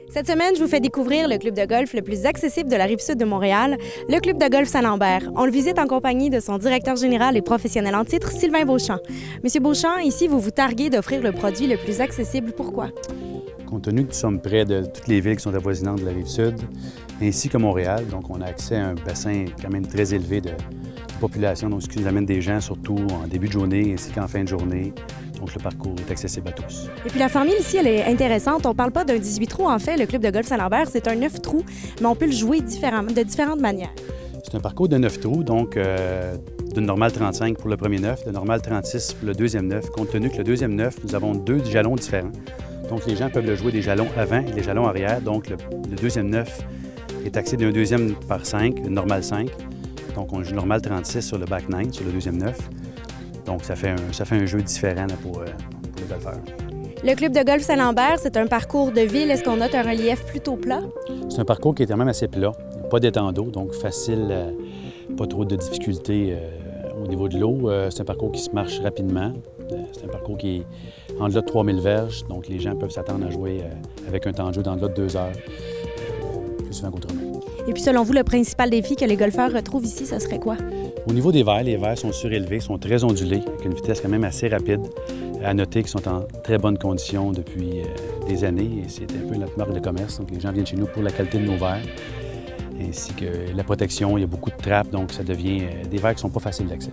Cette semaine, je vous fais découvrir le club de golf le plus accessible de la Rive-Sud de Montréal, le club de golf Saint-Lambert. On le visite en compagnie de son directeur général et professionnel en titre, Sylvain Beauchamp. Monsieur Beauchamp, ici, vous vous targuez d'offrir le produit le plus accessible. Pourquoi? Compte tenu que nous sommes près de toutes les villes qui sont avoisinantes de la Rive-Sud, ainsi que Montréal, donc on a accès à un bassin quand même très élevé de population, donc ce qui nous amène des gens surtout en début de journée ainsi qu'en fin de journée. Donc le parcours est accessible à tous. Et puis la formule ici, elle est intéressante. On ne parle pas d'un 18 trous, en fait. Le club de golf Saint-Lambert, c'est un 9 trous, mais on peut le jouer de différentes manières. C'est un parcours de 9 trous, donc de normale 35 pour le premier 9, de normale 36 pour le deuxième 9. Compte tenu que le deuxième 9, nous avons deux jalons différents. Donc les gens peuvent le jouer des jalons avant et des jalons arrière. Donc le deuxième 9 est axé d'un deuxième par 5, une normale 5. Donc on joue normale 36 sur le back 9, sur le deuxième 9. Donc ça fait un jeu différent là, pour les golfeurs. Le club de golf Saint-Lambert, c'est un parcours de ville. Est-ce qu'on note un relief plutôt plat? C'est un parcours qui est quand même assez plat, pas d'étang d'eau, donc facile, pas trop de difficultés au niveau de l'eau. C'est un parcours qui se marche rapidement. C'est un parcours qui est en delà de 3000 verges, donc les gens peuvent s'attendre à jouer avec un temps de jeu d'en delà de 2 heures, plus souvent qu'autrement. Et puis selon vous, le principal défi que les golfeurs retrouvent ici, ce serait quoi? Au niveau des verres, les verres sont surélevés, sont très ondulés, avec une vitesse quand même assez rapide. À noter qu'ils sont en très bonne condition depuis des années et c'est un peu notre marque de commerce. Donc les gens viennent chez nous pour la qualité de nos verres, ainsi que la protection. Il y a beaucoup de trappes, donc ça devient des verres qui ne sont pas faciles d'accès.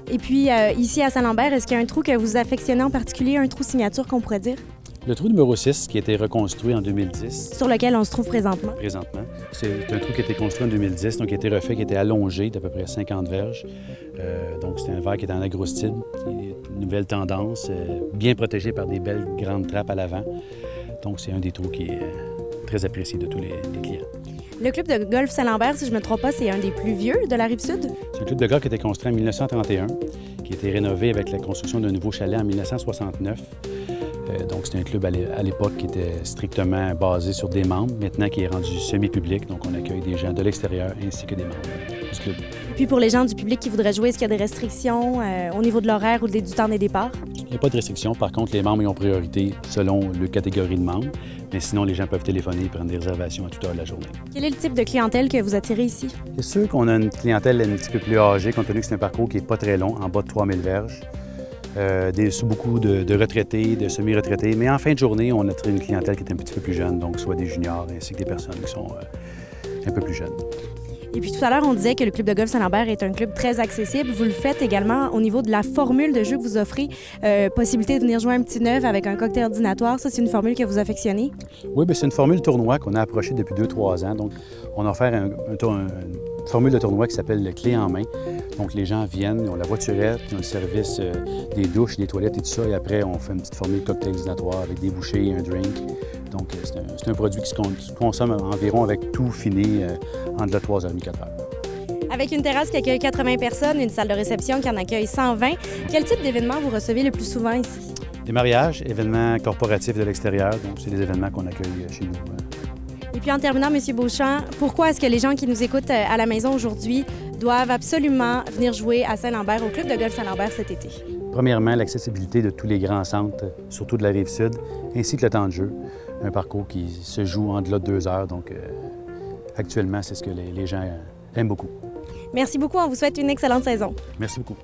Et puis ici à Saint-Lambert, est-ce qu'il y a un trou que vous affectionnez en particulier, un trou signature qu'on pourrait dire? Le trou numéro 6, qui a été reconstruit en 2010. Sur lequel on se trouve présentement. Présentement. C'est un trou qui a été construit en 2010, donc qui a été refait, qui a été allongé d'à peu près 50 verges. Donc c'est un verre qui est en agrostyle, qui est une nouvelle tendance, bien protégé par des belles grandes trappes à l'avant. Donc c'est un des trous qui est très apprécié de tous les clients. Le club de golf Saint-Lambert, si je ne me trompe pas, c'est un des plus vieux de la Rive-Sud? C'est un club de golf qui a été construit en 1931, qui a été rénové avec la construction d'un nouveau chalet en 1969. Donc, c'est un club à l'époque qui était strictement basé sur des membres, maintenant qui est rendu semi-public. Donc, on accueille des gens de l'extérieur ainsi que des membres du club. Et puis, pour les gens du public qui voudraient jouer, est-ce qu'il y a des restrictions au niveau de l'horaire ou du temps des départs? Il n'y a pas de restrictions. Par contre, les membres y ont priorité selon leur catégorie de membres. Mais sinon, les gens peuvent téléphoner et prendre des réservations à toute heure de la journée. Quel est le type de clientèle que vous attirez ici? C'est sûr qu'on a une clientèle un petit peu plus âgée, compte tenu que c'est un parcours qui n'est pas très long, en bas de 3000 verges. Beaucoup de retraités, de semi-retraités. Mais en fin de journée, on a une clientèle qui est un petit peu plus jeune, donc soit des juniors ainsi que des personnes qui sont un peu plus jeunes. Et puis tout à l'heure, on disait que le club de golf Saint-Lambert est un club très accessible. Vous le faites également au niveau de la formule de jeu que vous offrez. Possibilité de venir jouer un petit 9 avec un cocktail ordinatoire. Ça, c'est une formule que vous affectionnez? Oui, bien, c'est une formule tournoi qu'on a approchée depuis 2-3 ans. Donc, on a offert une formule de tournoi qui s'appelle le clé en main. Donc, les gens viennent, ils ont la voiturette, ils ont le service des douches, des toilettes et tout ça. Et après, on fait une petite formule cocktail ordinatoire avec des bouchées et un drink. Donc, c'est un produit qui se consomme environ avec tout fini en de 3h30, 4h. Avec une terrasse qui accueille 80 personnes, une salle de réception qui en accueille 120, quel type d'événements vous recevez le plus souvent ici? Des mariages, événements corporatifs de l'extérieur. Donc, c'est des événements qu'on accueille chez nous. Et puis, en terminant, M. Beauchamp, pourquoi est-ce que les gens qui nous écoutent à la maison aujourd'hui doivent absolument venir jouer à Saint-Lambert, au club de golf Saint-Lambert cet été? Premièrement, l'accessibilité de tous les grands centres, surtout de la Rive-Sud, ainsi que le temps de jeu. Un parcours qui se joue en delà de 2 heures. Donc, actuellement, c'est ce que les gens aiment beaucoup. Merci beaucoup. On vous souhaite une excellente saison. Merci beaucoup.